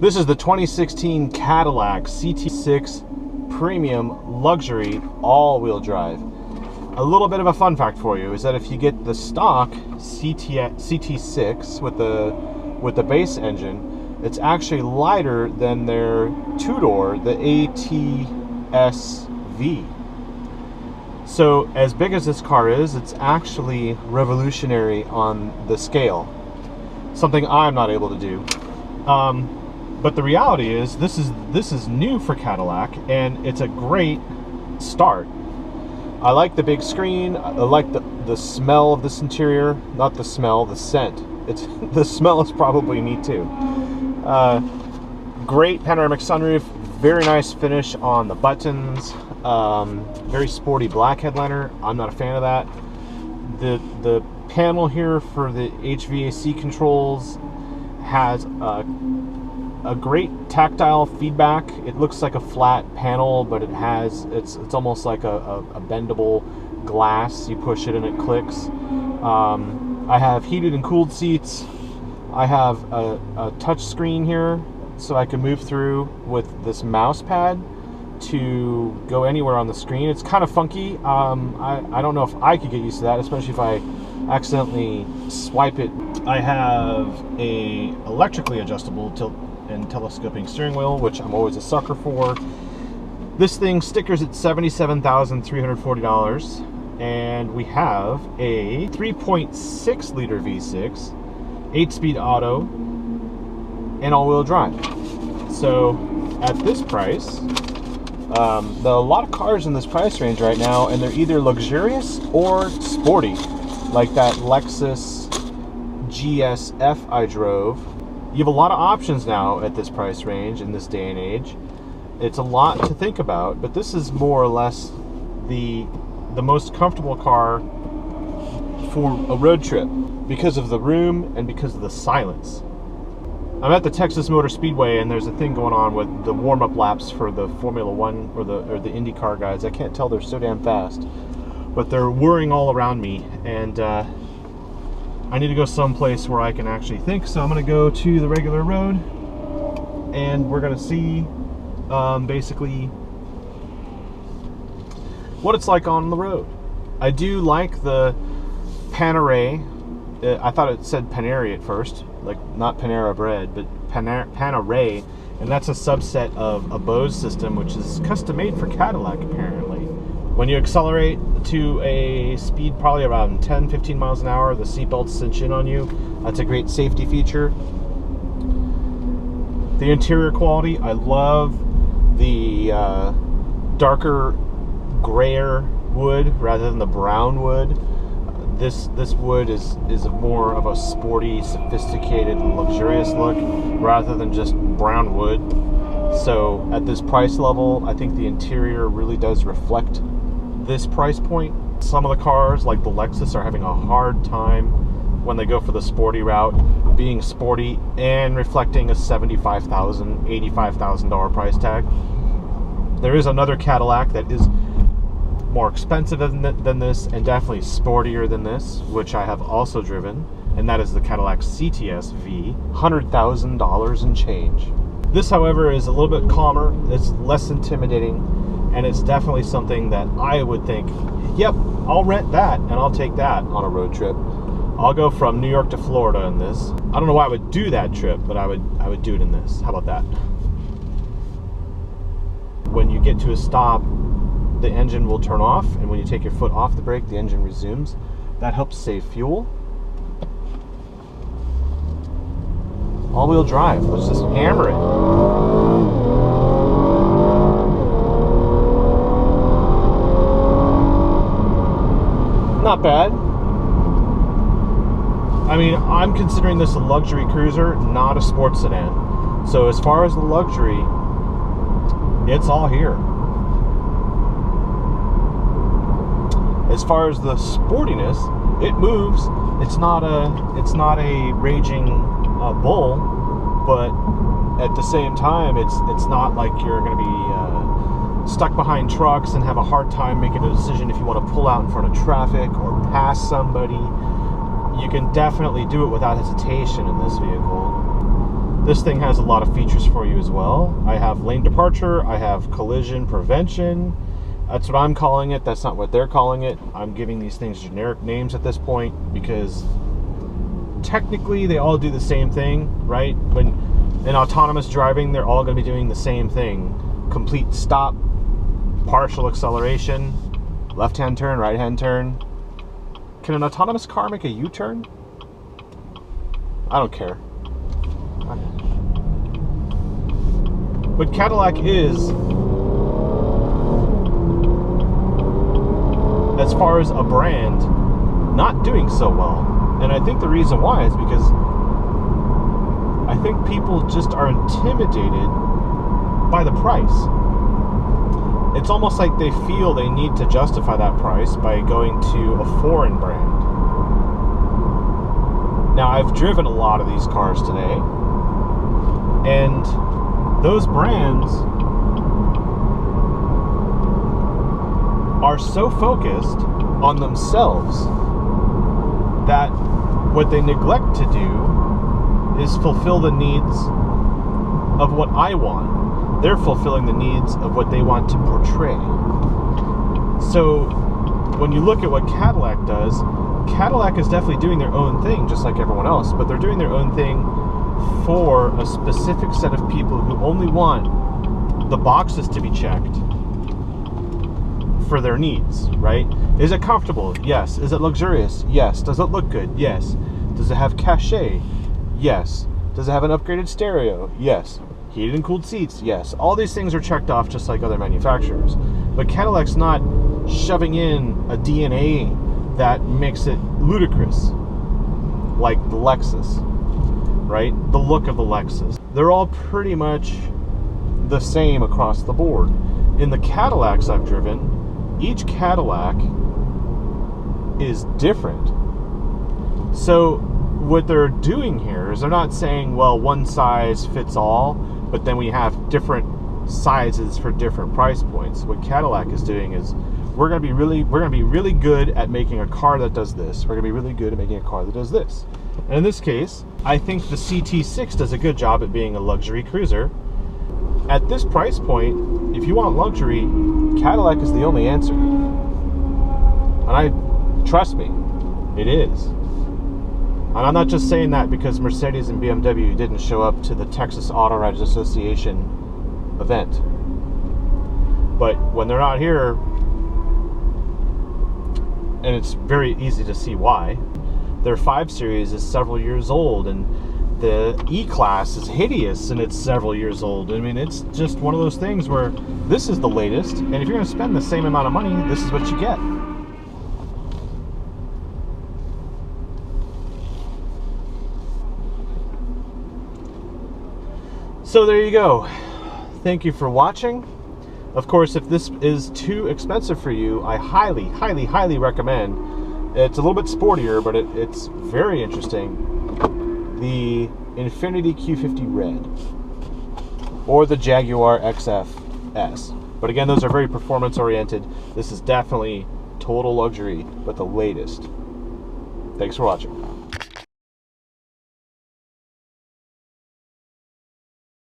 This is the 2016 Cadillac CT6 Premium Luxury all-wheel drive. A little bit of a fun fact for you is that if you get the stock CT6 with the base engine, it's actually lighter than their two-door, the ATS-V. So as big as this car is, it's actually revolutionary on the scale. Something I'm not able to do. But the reality is, this is new for Cadillac, and it's a great start. I like the big screen. I like the smell of this interior. Not the smell, the scent. The smell is probably neat too. Great panoramic sunroof. Very nice finish on the buttons. Very sporty black headliner. I'm not a fan of that. The panel here for the HVAC controls has a great tactile feedback. It looks like a flat panel, but it's almost like a bendable glass. You push it and it clicks. I have heated and cooled seats. I have a touch screen here, so I can move through with this mouse pad to go anywhere on the screen. It's kind of funky. I don't know if I could get used to that, especially if I accidentally swipe it. I have a electrically adjustable tilt and telescoping steering wheel, which I'm always a sucker for. This thing stickers at $77,340, and we have a 3.6 liter V6, 8-speed auto, and all-wheel drive. So at this price, there are a lot of cars in this price range right now, and they're either luxurious or sporty, like that Lexus GSF I drove. You have a lot of options now at this price range in this day and age. It's a lot to think about, but this is more or less the most comfortable car for a road trip because of the room and because of the silence. I'm at the Texas Motor Speedway, and there's a thing going on with the warm-up laps for the Formula One or the IndyCar guys. I can't tell, they're so damn fast, but they're whirring all around me, and I need to go someplace where I can actually think. So I'm going to go to the regular road, and we're going to see basically what it's like on the road. I do like the Panerai. I thought it said Paneri at first, like not Panera Bread, but Panerai, and that's a subset of a Bose system, which is custom made for Cadillac apparently. When you accelerate to a speed probably around 10-15 miles an hour, the seatbelts cinch in on you. That's a great safety feature. The interior quality, I love the darker grayer wood rather than the brown wood. This wood is more of a sporty, sophisticated, luxurious look rather than just brown wood. So at this price level, I think the interior really does reflect this price point. Some of the cars, like the Lexus, are having a hard time when they go for the sporty route, being sporty and reflecting a $75,000, $85,000 price tag. There is another Cadillac that is more expensive than this, and definitely sportier than this, which I have also driven, and that is the Cadillac CTS-V, $100,000 and change. This, however, is a little bit calmer, it's less intimidating, and it's definitely something that I would think, yep, I'll rent that and I'll take that on a road trip. I'll go from New York to Florida in this. I don't know why I would do that trip, but I would do it in this. How about that? When you get to a stop, the engine will turn off, and when you take your foot off the brake, the engine resumes. That helps save fuel. All-wheel drive. Let's just hammer it. Not bad. I mean, I'm considering this a luxury cruiser, not a sports sedan. So as far as the luxury, it's all here. As far as the sportiness, it moves. It's not a raging bull, but at the same time, it's not like you're going to be stuck behind trucks and have a hard time making a decision if you want to pull out in front of traffic or pass somebody. you can definitely do it without hesitation in this vehicle. This thing has a lot of features for you as well. I have lane departure, I have collision prevention. That's what I'm calling it. That's not what they're calling it. I'm giving these things generic names at this point because technically they all do the same thing, right? When in autonomous driving, they're all going to be doing the same thing. Complete stop, partial acceleration, left-hand turn, right-hand turn. Can an autonomous car make a U-turn? I don't care. But Cadillac is, as far as a brand, not doing so well. And I think the reason why is because I think people just are intimidated by the price. It's almost like they feel they need to justify that price by going to a foreign brand. Now, I've driven a lot of these cars today, and those brands are so focused on themselves that what they neglect to do is fulfill the needs of what I want. They're fulfilling the needs of what they want to portray. So when you look at what Cadillac does, Cadillac is definitely doing their own thing just like everyone else, but they're doing their own thing for a specific set of people who only want the boxes to be checked for their needs, right? Is it comfortable? Yes. Is it luxurious? Yes. Does it look good? Yes. Does it have cachet? Yes. Does it have an upgraded stereo? Yes. Heated and cooled seats? Yes. All these things are checked off just like other manufacturers. But Cadillac's not shoving in a DNA that makes it ludicrous, like the Lexus, right? The look of the Lexus. They're all pretty much the same across the board. In the Cadillacs I've driven, each Cadillac is different. So what they're doing here is they're not saying, well, one size fits all, but then we have different sizes for different price points. What Cadillac is doing is we're going to be really good at making a car that does this. We're going to be really good at making a car that does this. And in this case, I think the CT6 does a good job at being a luxury cruiser. At this price point, if you want luxury, Cadillac is the only answer. And trust me, it is. And I'm not just saying that because Mercedes and BMW didn't show up to the Texas Auto Writers Association event. But when they're not here, and it's very easy to see why, their 5 Series is several years old, and the E-Class is hideous and it's several years old. I mean, it's just one of those things where this is the latest, and if you're going to spend the same amount of money, this is what you get. So there you go. Thank you for watching. Of course, if this is too expensive for you, I highly, highly, highly recommend. It's a little bit sportier, but it's very interesting. The Infiniti Q50 Red or the Jaguar XF-S. But again, those are very performance oriented. This is definitely total luxury, but the latest. Thanks for watching.